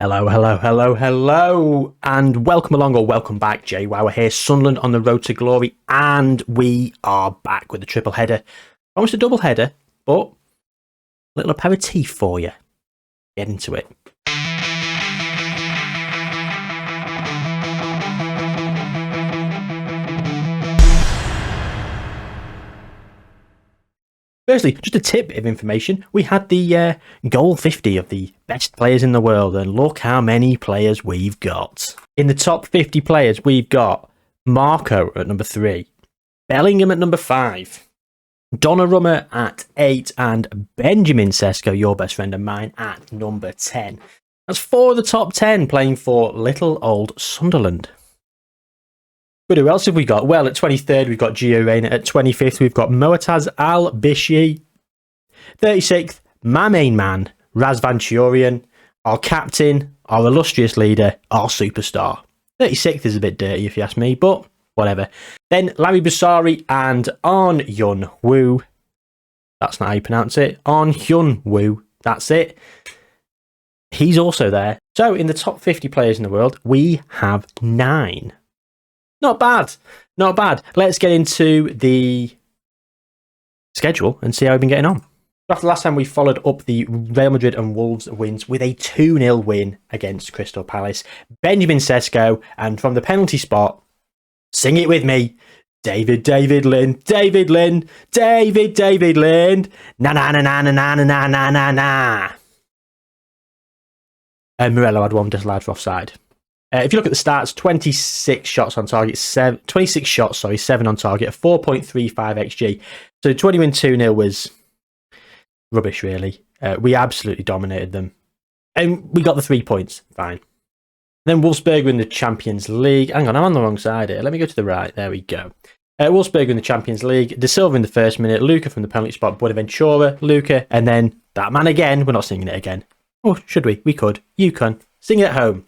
Hello, hello, hello, hello, and welcome along or welcome back. Jayhuahua here, Sunderland on the road to glory, and we are back with a triple header. Almost a double header, but a little aperitif for you. Get into it. Firstly, just a tip of information. We had the goal 50 of the best players in the world, and look how many players we've got. In the top 50 players, we've got Marco at number 3, Bellingham at number 5, Donnarumma at 8, and Benjamin Sesko, your best friend and mine, at number 10. That's 4 of the top 10 playing for little old Sunderland. But who else have we got? Well, at 23rd, we've got Jayhuahua. At 25th, we've got Moataz Al-Bishi. 36th, my main man, Razvan Churian. Our captain, our illustrious leader, our superstar. 36th is a bit dirty, if you ask me, but whatever. Then Larry Basari and Ahn Hyun-woo. That's not how you pronounce it. Ahn Hyun-woo. That's it. He's also there. So, in the top 50 players in the world, we have 9. Not bad. Not bad. Let's get into the schedule and see how we've been getting on. After last time, we followed up the Real Madrid and Wolves wins with a 2-0 win against Crystal Palace. Benjamin Sesko, and from the penalty spot, sing it with me, David Lind, David Lind, David Lind, na na na na na na na na na na. And Morello had one disallowed for offside. If you look at the stats, 26 shots on target, 7 on target, a 4.35 XG. So 20 win 2-0 was rubbish, really. We absolutely dominated them. And we got the 3 points, fine. Then Wolfsburg in the Champions League. Hang on, I'm on the wrong side here. Let me go to the right. There we go. Wolfsburg in the Champions League. De Silva in the first minute. Luca from the penalty spot. Buenaventura, Luca. And then that man again. We're not singing it again. Oh, should we? We could. You can. Sing it at home.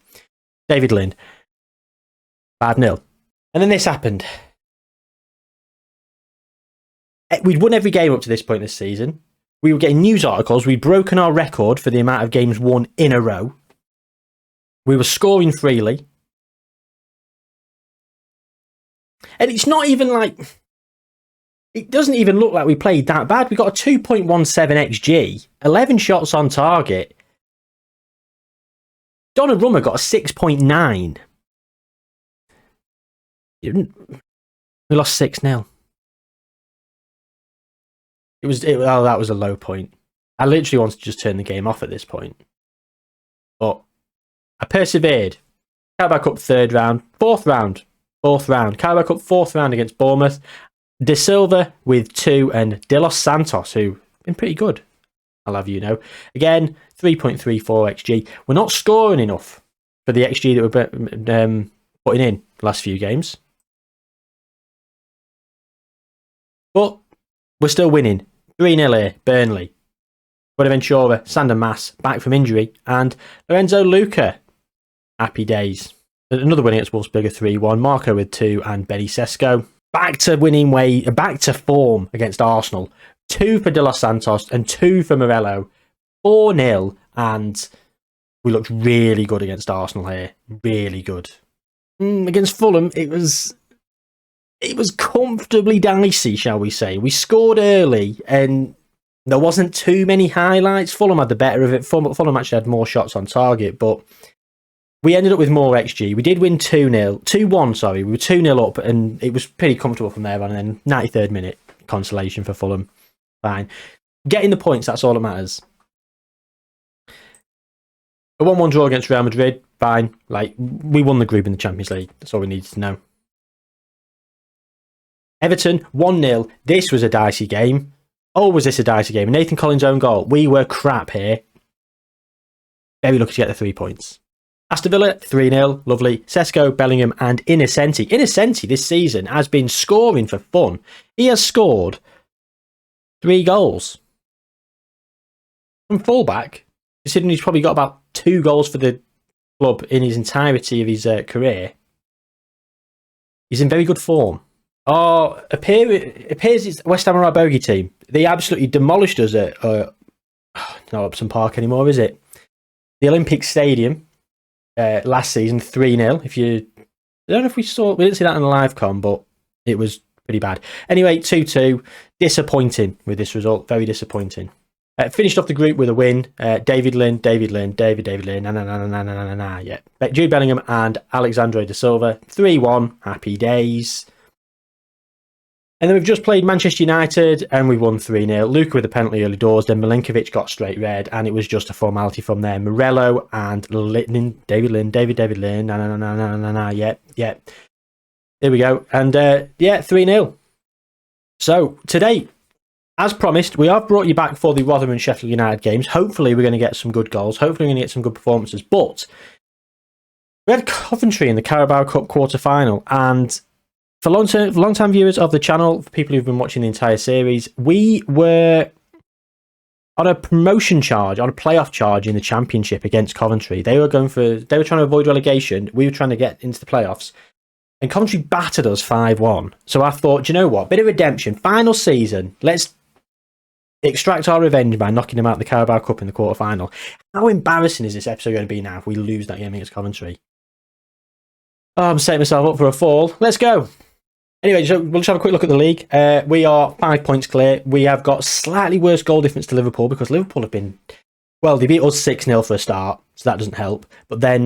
David Lind. 5-0. And then this happened. We'd won every game up to this point this season. We were getting news articles. We'd broken our record for the amount of games won in a row. We were scoring freely. And it's not even like... It doesn't even look like we played that bad. We got a 2.17 XG. 11 shots on target. Donnarumma got a 6.9. We lost 6-0. That was a low point. I literally wanted to just turn the game off at this point. But I persevered. Carabao Cup 3rd round. 4th round. Carabao Cup 4th round against Bournemouth. De Silva with 2 and De Los Santos, who been pretty good. I'll have you know. Again, 3.34 XG. We're not scoring enough for the XG that we're putting in the last few games. But we're still winning. 3-0 here, Burnley. Buenaventura, Sander Mas, back from injury. And Lorenzo Luca. Happy days. Another win against Wolfsburg, 3-1. Marco with 2 and Benny Sesko. Back to form against Arsenal. 2 for De Los Santos and 2 for Morello. 4-0, and we looked really good against Arsenal here. Really good. Against Fulham, it was comfortably dicey, shall we say. We scored early, and there wasn't too many highlights. Fulham had the better of it. Fulham actually had more shots on target, but we ended up with more XG. We did win 2-1, sorry. We were 2-0 up, and it was pretty comfortable from there on. And then 93rd minute, consolation for Fulham. Fine. Getting the points, that's all that matters. A 1-1 draw against Real Madrid, fine. Like, we won the group in the Champions League. That's all we needed to know. Everton, 1-0. This was a dicey game. Oh, was this a dicey game? Nathan Collins' own goal. We were crap here. Very lucky to get the 3 points. Aston Villa, 3-0. Lovely. Sesko, Bellingham, and Innocenti. Innocenti this season has been scoring for fun. He has scored 3 goals. From fullback, considering he's probably got about 2 goals for the club in his entirety of his career. He's in very good form. Oh, appears it's West Ham are our bogey team. They absolutely demolished us at not Upton Park anymore, is it? The Olympic Stadium. last season, 3-0. If you, I don't know if we didn't see that in the live com, but it was pretty bad. Anyway, 2-2. Disappointing with this result. Very disappointing. Finished off the group with a win. David Lynn, David Lynn. Yeah. Jude Bellingham and Alexandre De Silva. 3-1. Happy days. And then we've just played Manchester United and we won 3-0. Luka with a penalty early doors. Then Milinkovic got straight red and it was just a formality from there. Morello and David Lynn. Yeah. There we go. And 3-0. So today, as promised, we have brought you back for the Rotherham and Sheffield United games. Hopefully we're going to get some good goals. Hopefully we're going to get some good performances. But we had Coventry in the Carabao Cup quarter-final. And for long-time viewers of the channel, for people who've been watching the entire series, we were on a promotion charge, on a playoff charge in the Championship against Coventry. They were trying to avoid relegation. We were trying to get into the playoffs. And Coventry battered us 5-1. So I thought, do you know what? Bit of redemption. Final season. Let's extract our revenge by knocking them out of the Carabao Cup in the quarter-final. How embarrassing is this episode going to be now if we lose that game against Coventry? Oh, I'm setting myself up for a fall. Let's go. Anyway, so we'll just have a quick look at the league. We are 5 points clear. We have got slightly worse goal difference to Liverpool because Liverpool have been... Well, they beat us 6-0 for a start, so that doesn't help. But then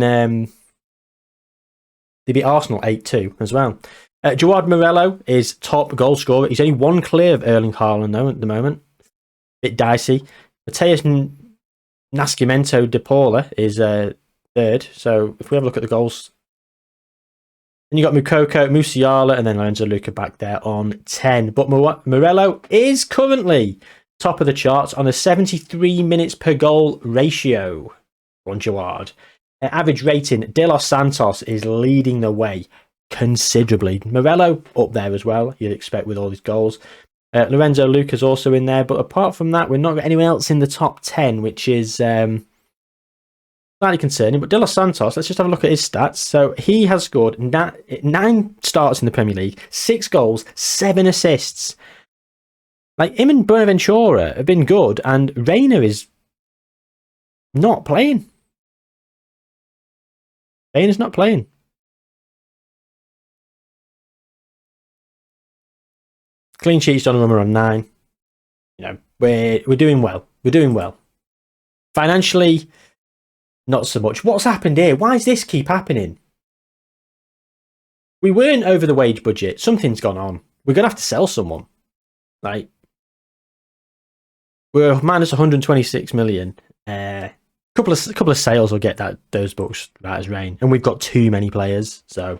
they beat Arsenal 8-2 as well. Jayhuahua Morello is top goal scorer. He's only one clear of Erling Haaland, though, at the moment. Bit dicey. Mateus Nascimento de Paula is third. So if we have a look at the goals, then you got Mukoko, Musiala, and then Lorenzo Luca back there on 10. But Morello is currently top of the charts on a 73 minutes per goal ratio on Jayhuahua. Average rating, De Los Santos is leading the way considerably. Morello up there as well, you'd expect with all these goals. Lorenzo Luca's also in there, but apart from that, we're not got anyone else in the top 10, which is slightly concerning. But De Los Santos, let's just have a look at his stats. So he has scored 9 starts in the Premier League, 6 goals, 7 assists. Like, him and Buenaventura have been good, and Reina is not playing. Reina's not playing. Clean sheets, Donnarumma on 9. You know, we're doing well. We're doing well. Financially, not so much. What's happened here? Why does this keep happening? We weren't over the wage budget. Something's gone on. We're gonna have to sell someone. Like, we're minus 126 million. Couple of sales will get those books right as rain, and we've got too many players, so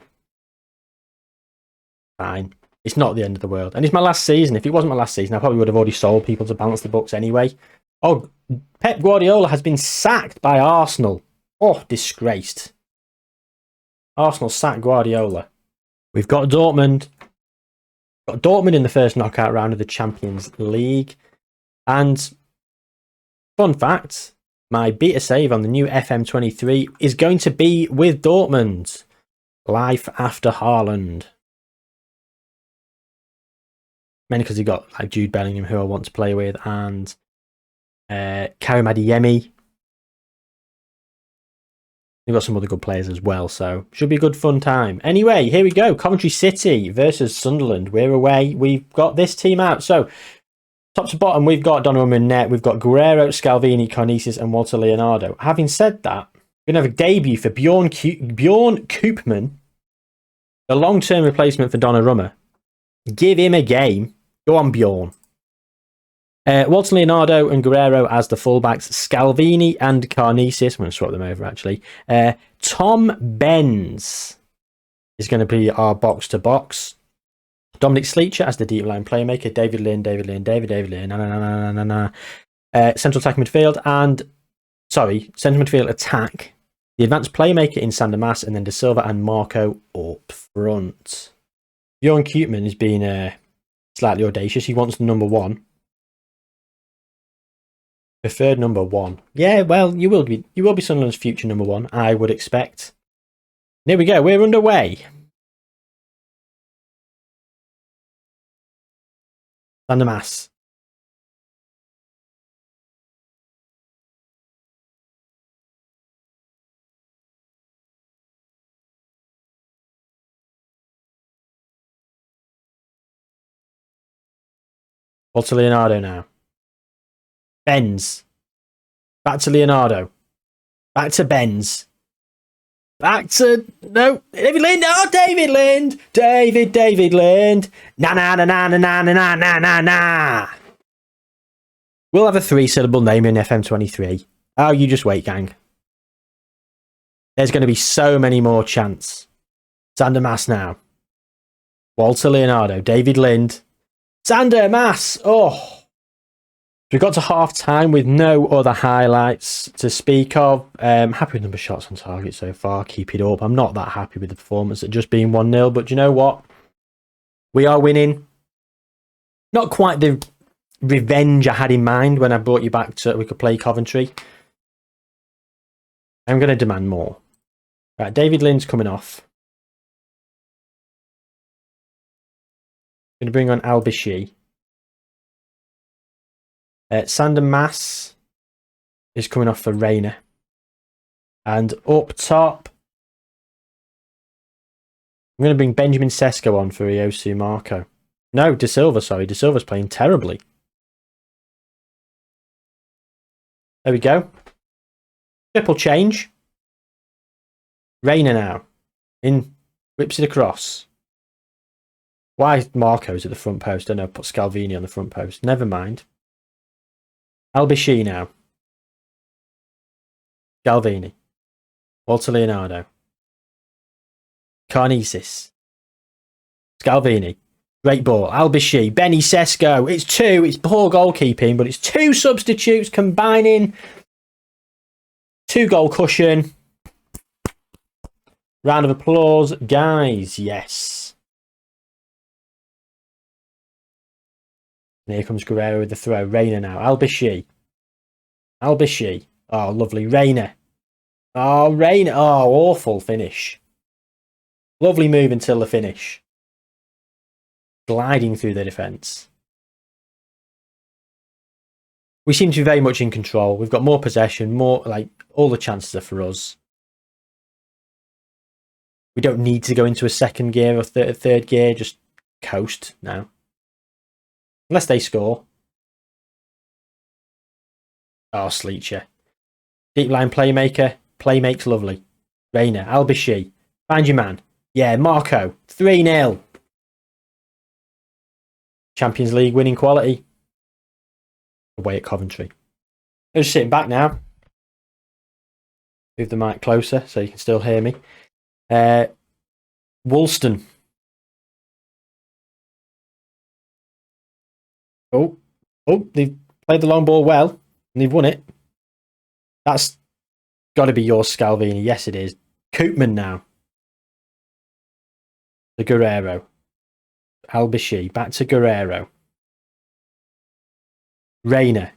fine. It's not the end of the world. And it's my last season. If it wasn't my last season, I probably would have already sold people to balance the books anyway. Oh, Pep Guardiola has been sacked by Arsenal. Oh, disgraced. Arsenal sacked Guardiola. We've got Dortmund. Got Dortmund in the first knockout round of the Champions League. And fun fact, my beta save on the new FM23 is going to be with Dortmund. Life after Haaland. Mainly because you've got like Jude Bellingham, who I want to play with, and Karim Adeyemi. You've got some other good players as well, so should be a good fun time. Anyway, here we go. Coventry City versus Sunderland. We're away. We've got this team out. So, top to bottom, we've got Donnarumma in net. We've got Guerrero, Scalvini, Carnices, and Walter Leonardo. Having said that, we're going to have a debut for Bjorn Koopman, the long-term replacement for Donnarumma. Give him a game. Go on, Bjorn. Walter Leonardo and Guerrero as the fullbacks. Scalvini and Carnices. I'm going to swap them over, actually. Tom Benz is going to be our box-to-box. Dominic Sleacher as the deep line playmaker. David Lynn. Central attack midfield central midfield attack. The advanced playmaker in Sander Mas, and then De Silva and Marco up front. Bjorn Koopman is being slightly audacious. He wants the number 1. Preferred number 1. Yeah, well, you will be Sunderland's future number 1, I would expect. There we go. We're underway. Sander Mas. Walter Leonardo now. Benz. Back to Leonardo. Back to Benz. Back to... No. David Lind. Oh, David Lind. David Lind. Na na na na na na na na na na. We'll have a 3-syllable name in FM23. Oh, you just wait, gang. There's going to be so many more chants. Sander Mass now. Walter Leonardo. David Lind. Sander Mass. Oh. We got to half time with no other highlights to speak of. Happy with number of shots on target so far. Keep it up. I'm not that happy with the performance at just being 1-0, but do you know what? We are winning. Not quite the revenge I had in mind when I brought you back so we could play Coventry. I'm going to demand more. Right, David Lind's coming off. Going to bring on Al-Bishi. Sander Mass is coming off for Rayner. And up top, I'm going to bring Benjamin Sesko on for Iosu Marco. No, De Silva, sorry. De Silva's playing terribly. There we go. Triple change. Rayner now. In, whips it across. Why Marco's at the front post? I don't know, put Scalvini on the front post. Never mind. Al-Bishi now. Scalvini. Walter Leonardo. Carnesis. Scalvini. Great ball. Al-Bishi. Benny Sesko. It's two. It's poor goalkeeping, but it's two substitutes combining. 2-goal cushion. Round of applause, guys. Yes. And here comes Guerrero with the throw. Rayner now. Al-Bishi. Al-Bishi. Oh, lovely. Rayner. Oh, Rayner. Oh, awful finish. Lovely move until the finish. Gliding through the defence. We seem to be very much in control. We've got more possession, more, like, all the chances are for us. We don't need to go into a second gear or third gear, just coast now. Unless they score. Oh, Sleacher. Deep line playmaker. Play makes lovely. Rayner. Al-Bishi. Find your man. Yeah, Marco. 3-0. Champions League winning quality. Away at Coventry. I'm just sitting back now. Move the mic closer so you can still hear me. Woolston. Oh, they've played the long ball well and they've won it. That's got to be your Scalvini. Yes, it is. Koopman now. The Guerrero. Al-Bishi. Back to Guerrero. Rayner.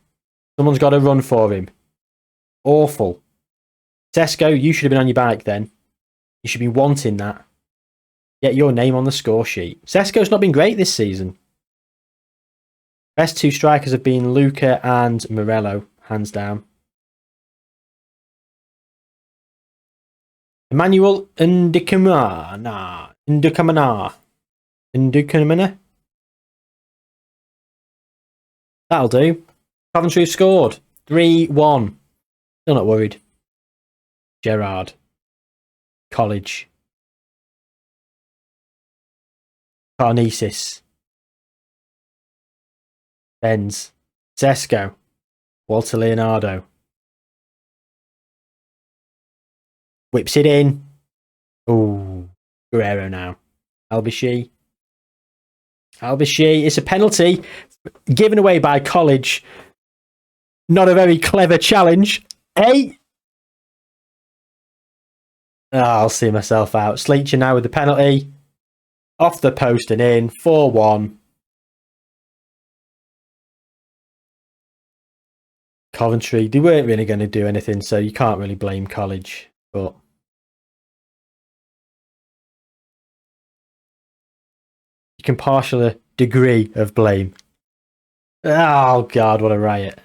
Someone's got to run for him. Awful. Sesko, you should have been on your bike then. You should be wanting that. Get your name on the score sheet. Sesko's not been great this season. Best 2 strikers have been Luca and Morello, hands down. Emmanuel Ndukamana. That'll do. Coventry have scored. 3-1. Still not worried. Gerrard. College. Carnesis. Benz. Sesko. Walter Leonardo. Whips it in. Ooh. Guerrero now. Al-Bishi. Al-Bishi. It's a penalty given away by College. Not a very clever challenge. Hey. Oh, I'll see myself out. Sleacher now with the penalty. Off the post and in. 4-1. Coventry, they weren't really going to do anything, so you can't really blame College. But you can partial a degree of blame. Oh, God, what a riot.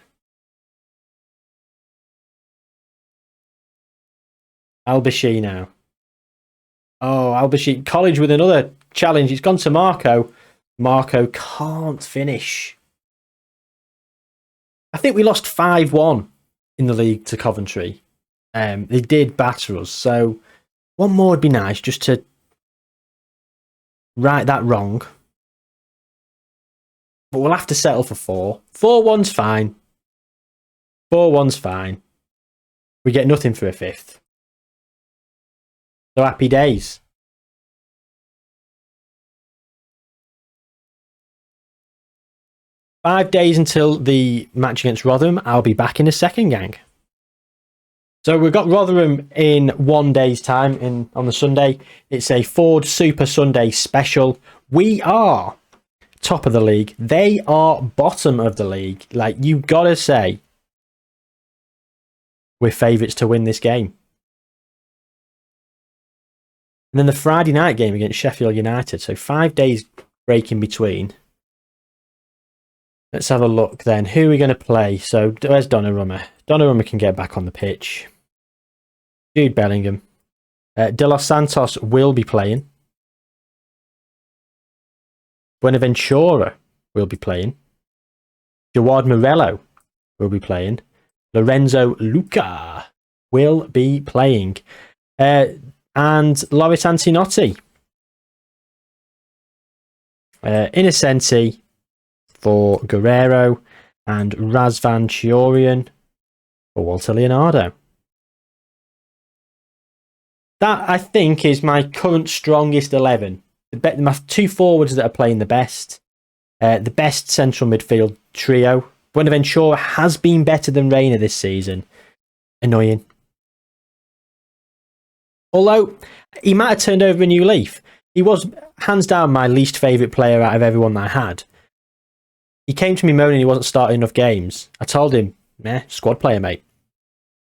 Al-Bishi now. Oh, Al-Bishi. College with another challenge. It's gone to Marco. Marco can't finish. I think we lost 5-1 in the league to Coventry. They did batter us, so one more would be nice just to right that wrong. But we'll have to settle for 4. 4-1's fine. 4-1's fine. We get nothing for a 5th. So happy days. Five days until the match against Rotherham. I'll be back in a second, gang. So we've got Rotherham in 1 day's time on the Sunday. It's a Ford Super Sunday special. We are top of the league. They are bottom of the league. Like, you gotta say, we're favourites to win this game. And then the Friday night game against Sheffield United. So 5 days break in between. Let's have a look then. Who are we going to play? So where's Donnarumma? Donnarumma can get back on the pitch. Jude Bellingham. De Los Santos will be playing. Buenaventura will be playing. Jawad Morello will be playing. Lorenzo Luca will be playing. And Loris Antinotti. Innocenti for Guerrero. And Razvan Chiorian for Walter Leonardo. That, I think, is my current strongest 11. My 2 forwards that are playing the best. The best central midfield trio. Buenaventura has been better than Reina this season. Annoying. Although, he might have turned over a new leaf. He was, hands down, my least favourite player out of everyone that I had. He came to me moaning he wasn't starting enough games. I told him, squad player, mate.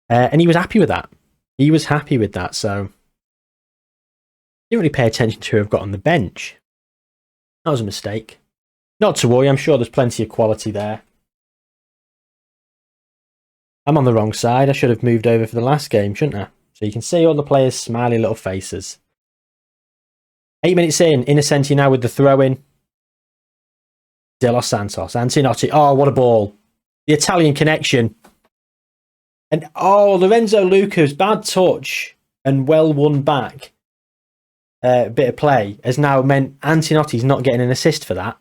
And he was happy with that. He was happy with that, so didn't really pay attention to who I've got on the bench. That was a mistake. Not to worry, I'm sure there's plenty of quality there. I'm on the wrong side. I should have moved over for the last game, shouldn't I? So you can see all the players' smiley little faces. 8 minutes in, Innocenti now with the throw-in. De Los Santos, Antinotti. Oh, what a ball. The Italian connection. And, Lorenzo Luca's bad touch and well won back bit of play has now meant Antinotti's not getting an assist for that.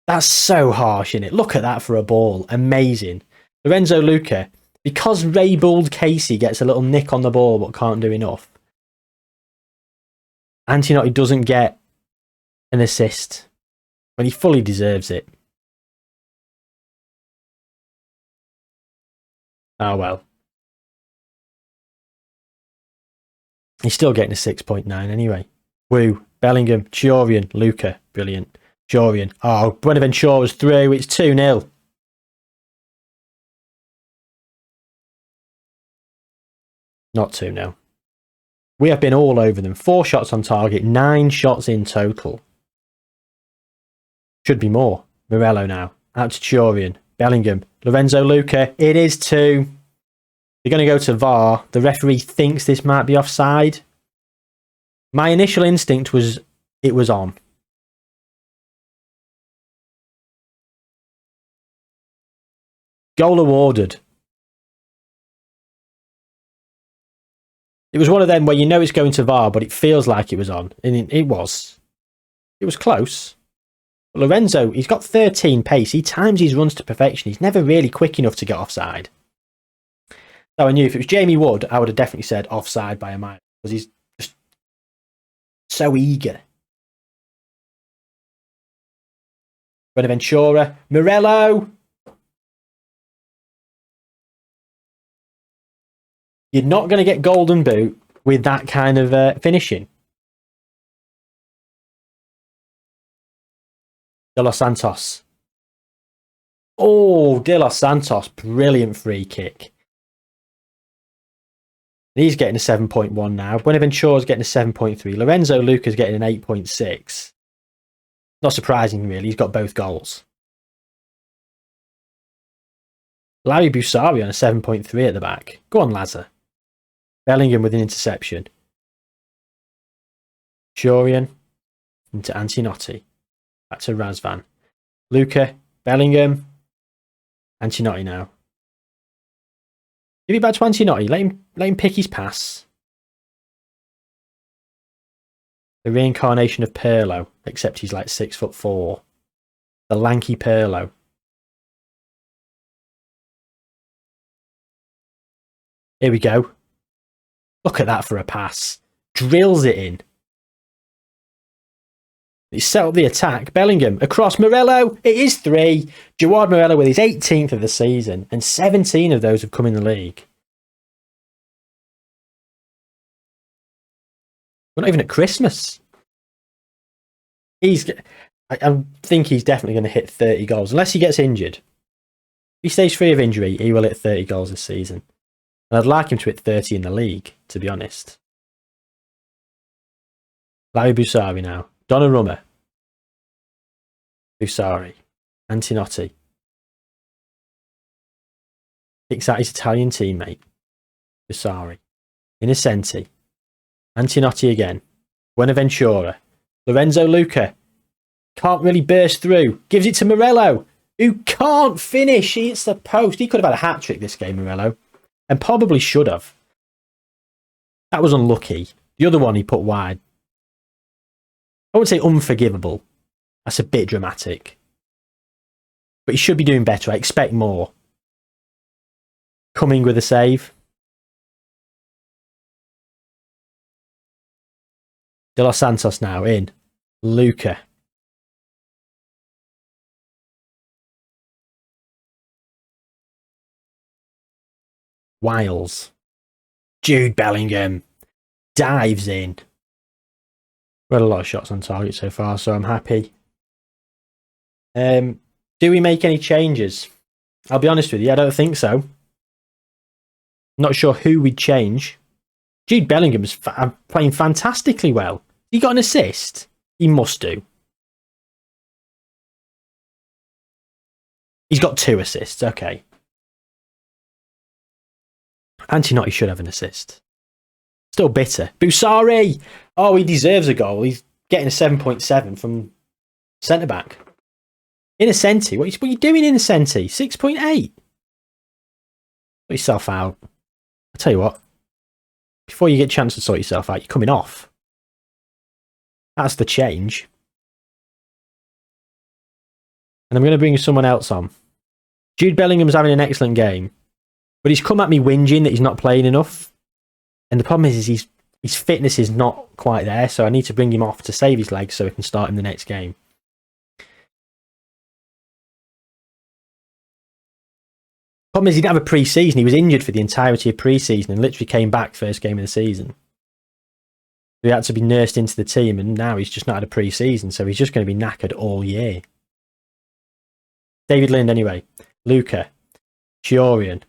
That's so harsh, isn't it? Look at that for a ball. Amazing. Lorenzo Luca, because Ray Bald Casey gets a little nick on the ball but can't do enough, Antinotti doesn't get an assist when he fully deserves it. Oh well. He's still getting a 6.9 anyway. Woo. Bellingham, Chiorian, Luca. Brilliant. Chiorian. Oh, Buenaventura's through. It's 2-0. Not 2-0. We have been all over them. 4 shots on target. 9 shots in total. Should be more. Morello now. Out to Chiorian. Bellingham. Lorenzo Luca. It is 2. They're going to go to VAR. The referee thinks this might be offside. My initial instinct was it was on. Goal awarded. It was one of them where you know it's going to VAR, but it feels like it was on. And it was. It was close. But Lorenzo, he's got 13 pace. He times his runs to perfection. He's never really quick enough to get offside. So I knew if it was Jamie Wood, I would have definitely said offside by a mile. Because he's just so eager. Buenaventura. Morello. You're not going to get golden boot with that kind of finishing. De Los Santos. Oh, De Los Santos. Brilliant free kick. He's getting a 7.1 now. Buenaventura's getting a 7.3. Lorenzo Luca's getting an 8.6. Not surprising, really. He's got both goals. Larry Busari on a 7.3 at the back. Go on, Lazar. Bellingham with an interception. Chiorian into Antinotti. Back to Razvan. Luca Bellingham. Antinotti now. Give it back to Antinotti. Let him pick his pass. The reincarnation of Pirlo, except he's like 6'4". The lanky Pirlo. Here we go. Look at that for a pass. Drills it in. He set up the attack. Bellingham across Morello. It is 3. Jawad Morello with his 18th of the season, and 17 of those have come in the league. We're not even at Christmas. I think he's definitely going to hit 30 goals, unless he gets injured. If he stays free of injury, he will hit 30 goals this season. And I'd like him to hit 30 in the league, to be honest. Larry Busari now. Donnarumma. Busari. Antinotti. Kicks out his Italian teammate. Busari. Innocenti. Antinotti again. Buenaventura. Lorenzo Luca. Can't really burst through. Gives it to Morello, who can't finish. He hits the post. He could have had a hat-trick this game, Morello. And probably should have. That was unlucky. The other one he put wide. I wouldn't say unforgivable. That's a bit dramatic. But he should be doing better. I expect more. Coming with a save. De Los Santos now in. Luca. Wiles. Jude Bellingham. Dives in. We had a lot of shots on target so far, so I'm happy. Do we make any changes? I'll be honest with you, I don't think so. Not sure who we'd change. Jude Bellingham's playing fantastically well. He got an assist? He must do. He's got 2 assists, okay. Antinotti should have an assist. Still bitter. Busari! Oh, he deserves a goal. He's getting a 7.7 from centre-back. Innocenti. What are you doing, Innocenti? 6.8. Put yourself out. I'll tell you what. Before you get a chance to sort yourself out, you're coming off. That's the change. And I'm going to bring someone else on. Jude Bellingham's having an excellent game. But he's come at me whinging that he's not playing enough. And the problem is his fitness is not quite there, so I need to bring him off to save his legs so we can start him the next game. Problem is he didn't have a pre-season. He was injured for the entirety of pre-season and literally came back first game of the season. He had to be nursed into the team, and now he's just not had a pre-season, so he's just going to be knackered all year. David Lind anyway. Luca. Chiorian. Can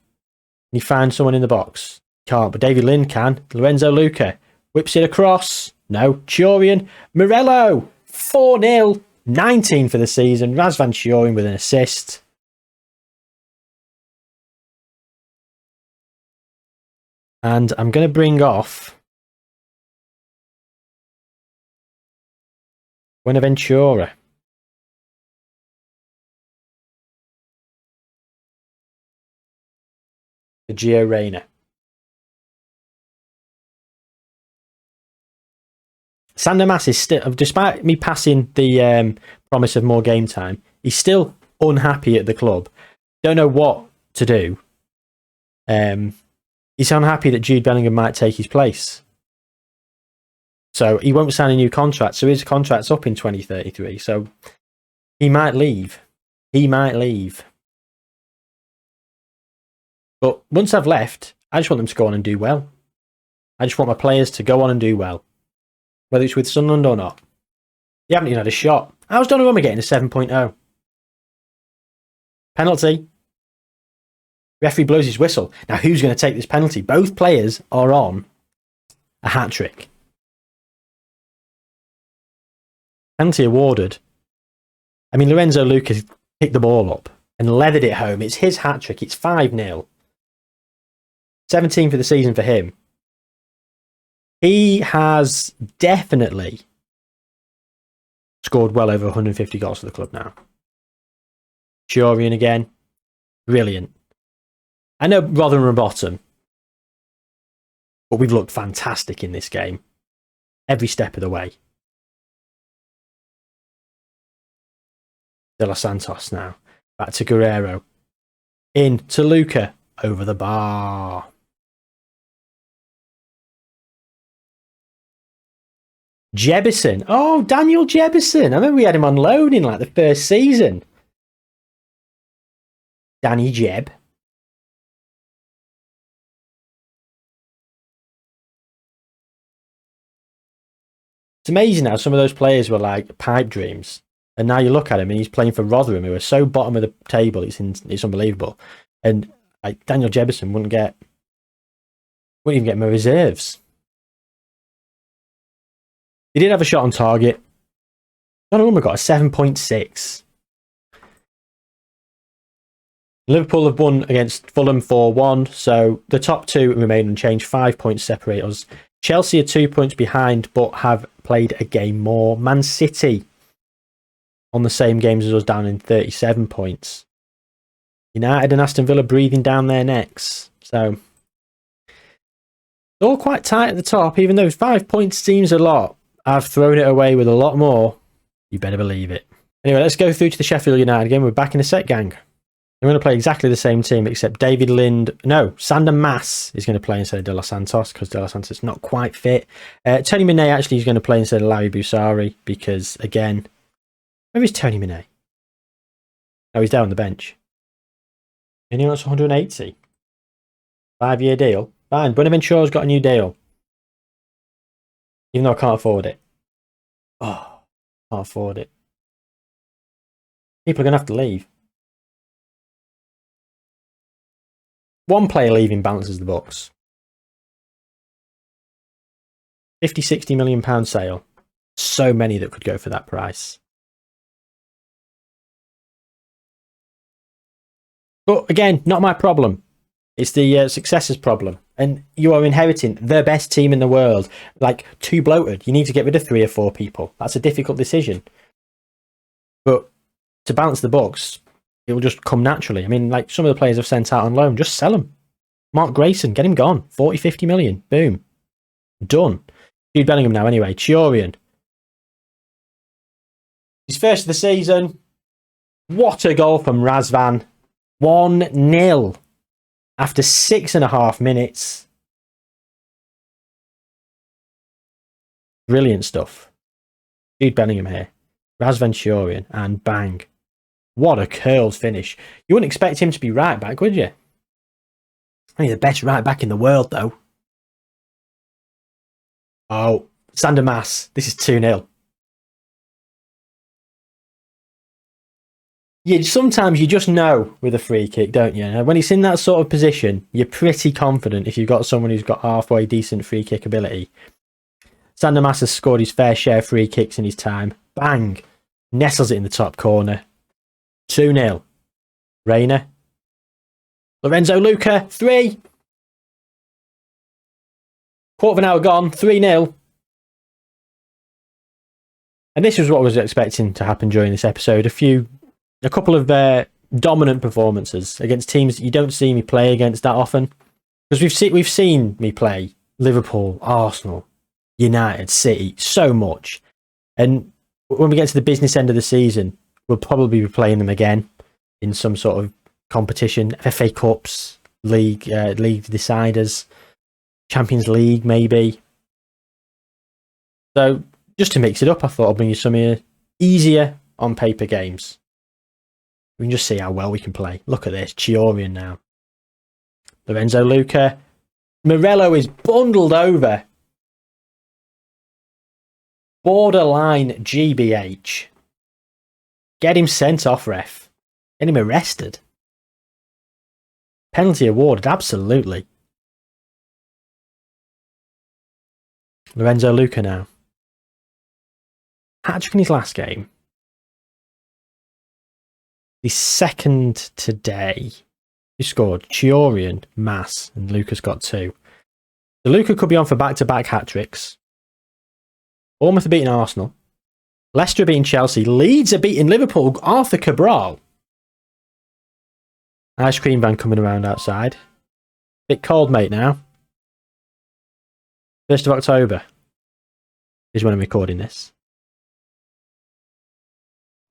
he find someone in the box? Can't, but David Lind can. Lorenzo Luca. Whips it across. No. Chiorian. Morello. 4-0. 19 for the season. Razvan Chiorian with an assist. And I'm going to bring off Buenaventura. The Gio Reyna. Sander Mass is still, despite me passing the promise of more game time, he's still unhappy at the club. Don't know what to do. He's unhappy that Jude Bellingham might take his place. So he won't sign a new contract. So his contract's up in 2033. So he might leave. He might leave. But once I've left, I just want them to go on and do well. I just want my players to go on and do well. Whether it's with Sunderland or not. You haven't even had a shot. How's Donnarumma getting a 7.0? Penalty. Referee blows his whistle. Now who's going to take this penalty? Both players are on a hat-trick. Penalty awarded. I mean, Lorenzo Lucas picked the ball up and leathered it home. It's his hat-trick. It's 5-0. 17 for the season for him. He has definitely scored well over 150 goals for the club now. Chiorian again. Brilliant. I know Rotherham are bottom, but we've looked fantastic in this game. Every step of the way. De Los Santos now. Back to Guerrero. In to Luca. Over the bar. Jebison. Oh, Daniel Jebison. I remember we had him on loan in like the first season. Danny Jeb. It's amazing how some of those players were like pipe dreams. And now you look at him and he's playing for Rotherham, who are so bottom of the table, it's unbelievable. And like Daniel Jebison wouldn't even get my reserves. He did have a shot on target. Donnarumma got a 7.6. Liverpool have won against Fulham 4-1, so the top two remain unchanged. 5 points separate us. Chelsea are 2 points behind, but have played a game more. Man City on the same games as us, down in 37 points. United and Aston Villa breathing down their necks. So, all quite tight at the top, even though 5 points seems a lot. I've thrown it away with a lot more. You better believe it. Anyway, let's go through to the Sheffield United game. We're back in a set, gang. We're going to play exactly the same team, except Sander Mass is going to play instead of De Los Santos, because De Los Santos is not quite fit. Tony Mine actually is going to play instead of Larry Busari, because, again, where is Tony Mine? Oh, he's down on the bench. And he wants 180. 5-year deal. Fine, Buenaventura's got a new deal. Even though I can't afford it. Oh, can't afford it. People are going to have to leave. One player leaving balances the books. 50-60 million pound sale. So many that could go for that price. But again, not my problem. It's the successor's problem. And you are inheriting the best team in the world. Like, too bloated. You need to get rid of 3 or 4 people. That's a difficult decision. But to balance the books, it will just come naturally. I mean, like, some of the players I've sent out on loan, just sell them. Mark Grayson, get him gone. 40-50 million. Boom. Done. Jude Bellingham now anyway. Chiorian. His first of the season. What a goal from Razvan. 1-0 after 6.5 minutes. Brilliant stuff. Jude Bellingham here. Razvan Chiorian, and bang. What a curled finish. You wouldn't expect him to be right back, would you? He's the best right back in the world, though. Oh, Sander Mass. This is 2-0. Sometimes you just know with a free kick, don't you? When it's in that sort of position, you're pretty confident if you've got someone who's got halfway decent free kick ability. Sander Mass has scored his fair share of free kicks in his time. Bang! Nestles it in the top corner. 2-0. Reina. Lorenzo Luca, 3. Quarter of an hour gone, 3-0. And this was what I was expecting to happen during this episode. A couple of dominant performances against teams that you don't see me play against that often. Because we've seen me play Liverpool, Arsenal, United, City so much. And when we get to the business end of the season, we'll probably be playing them again in some sort of competition. FA Cups, league deciders, Champions League maybe. So just to mix it up, I thought I'll bring you some easier on paper games. We can just see how well we can play. Look at this. Chiorian now. Lorenzo Luca. Morello is bundled over. Borderline GBH. Get him sent off, ref. Get him arrested. Penalty awarded, absolutely. Lorenzo Luca now. Hat-trick in his last game. The second today. Who scored? Chiorian, Mass, and Luca's got 2. So Luca could be on for back-to-back hat-tricks. Bournemouth are beating Arsenal. Leicester are beating Chelsea. Leeds are beating Liverpool. Arthur Cabral. Ice cream van coming around outside. Bit cold, mate, now. 1st of October is when I'm recording this.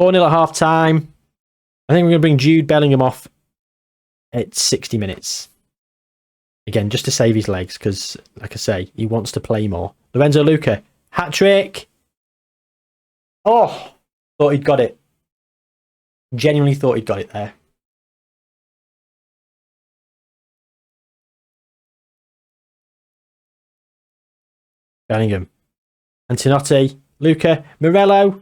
4-0 at half time. I think we're going to bring Jude Bellingham off at 60 minutes. Again, just to save his legs, because, like I say, he wants to play more. Lorenzo Luca, hat-trick! Oh! Thought he'd got it. Genuinely thought he'd got it there. Bellingham. Antinotti. Luca. Morello.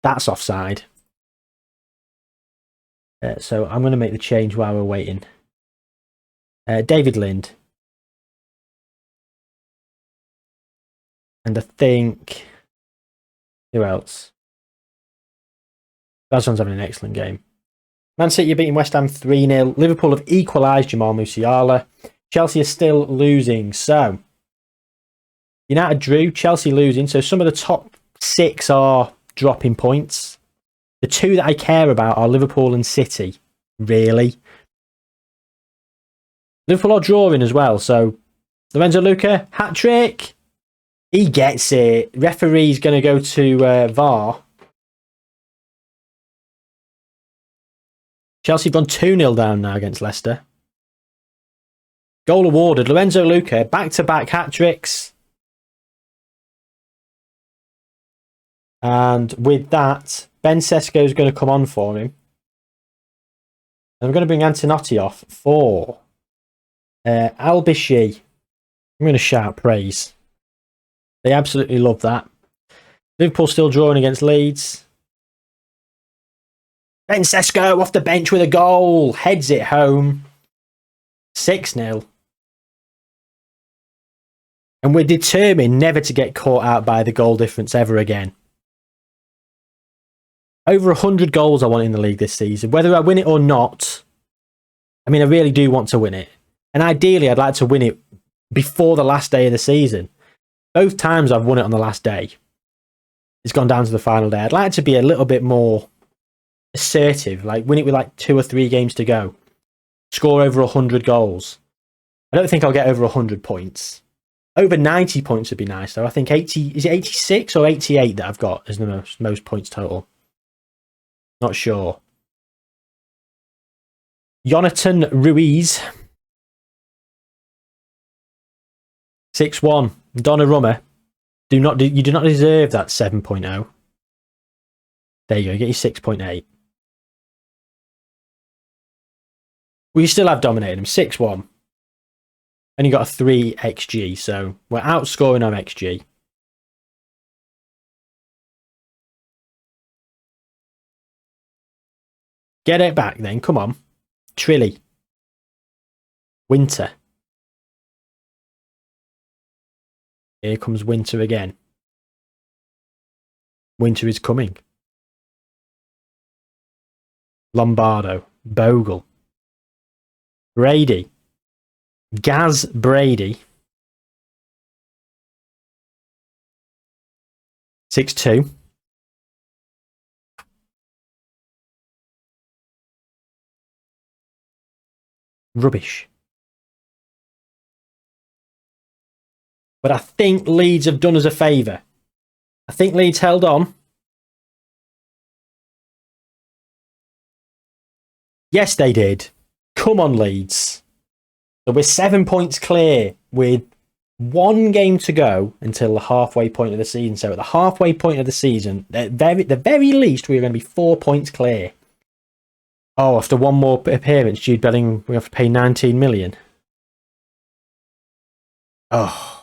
That's offside. So I'm going to make the change while we're waiting. David Lind. And I think... Who else? Gazon's having an excellent game. Man City are beating West Ham 3-0. Liverpool have equalised Jamal Musiala. Chelsea are still losing. So, United drew, Chelsea losing. So some of the top 6 are dropping points. The 2 that I care about are Liverpool and City. Really? Liverpool are drawing as well. So, Lorenzo Luca, hat-trick. He gets it. Referee's going to go to VAR. Chelsea have gone 2-0 down now against Leicester. Goal awarded. Lorenzo Luca, back-to-back hat-tricks. And with that, Ben Sesko is going to come on for him. And I'm going to bring Antinotti off for Al-Bishi. I'm going to shout praise. They absolutely love that. Liverpool still drawing against Leeds. Ben Sesko off the bench with a goal. Heads it home. 6-0. And we're determined never to get caught out by the goal difference ever again. Over 100 goals I want in the league this season. Whether I win it or not, I mean, I really do want to win it. And ideally, I'd like to win it before the last day of the season. Both times I've won it on the last day. It's gone down to the final day. I'd like to be a little bit more assertive, like win it with like 2 or 3 games to go. Score over 100 goals. I don't think I'll get over 100 points. Over 90 points would be nice, though. I think 80, is it 86 or 88 that I've got as the most points total? Not sure. Jonathan Ruiz. 6-1. Donnarumma. You do not deserve that 7.0. There you go. You get your 6.8. We still have dominated him. 6-1. And you got a 3 XG. So we're outscoring our XG. Get it back then. Come on. Trilly. Winter. Here comes Winter again. Winter is coming. Lombardo. Bogle. Brady. Gaz Brady. 6-2. Rubbish. But I think Leeds have done us a favour. I think Leeds held on. Yes, they did. Come on, Leeds. So we're 7 points clear with 1 game to go until the halfway point of the season. So at the halfway point of the season, at the very least, we're going to be 4 points clear. Oh, after 1 more appearance, Jude Bellingham, we have to pay 19 million. Oh.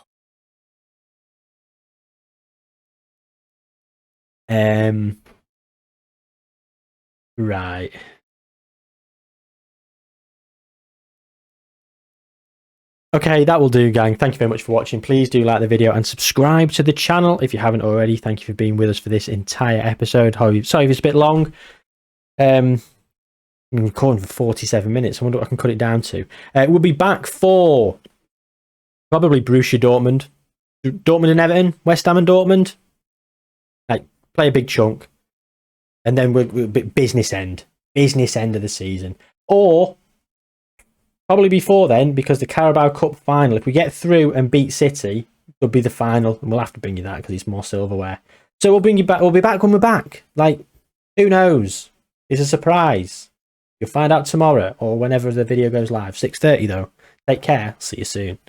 Right. Okay, that will do, gang. Thank you very much for watching. Please do like the video and subscribe to the channel if you haven't already. Thank you for being with us for this entire episode. Sorry if it's a bit long. I'm recording for 47 minutes. I wonder what I can cut it down to. We'll be back for probably Borussia Dortmund. Dortmund and Everton. West Ham and Dortmund. Like, play a big chunk. And then we're business end. Business end of the season. Or probably before then, because the Carabao Cup final, if we get through and beat City, it'll be the final, and we'll have to bring you that because it's more silverware. So we'll bring you back. We'll be back when we're back. Like, who knows? It's a surprise. You'll find out tomorrow or whenever the video goes live. 6:30 though. Take care. See you soon.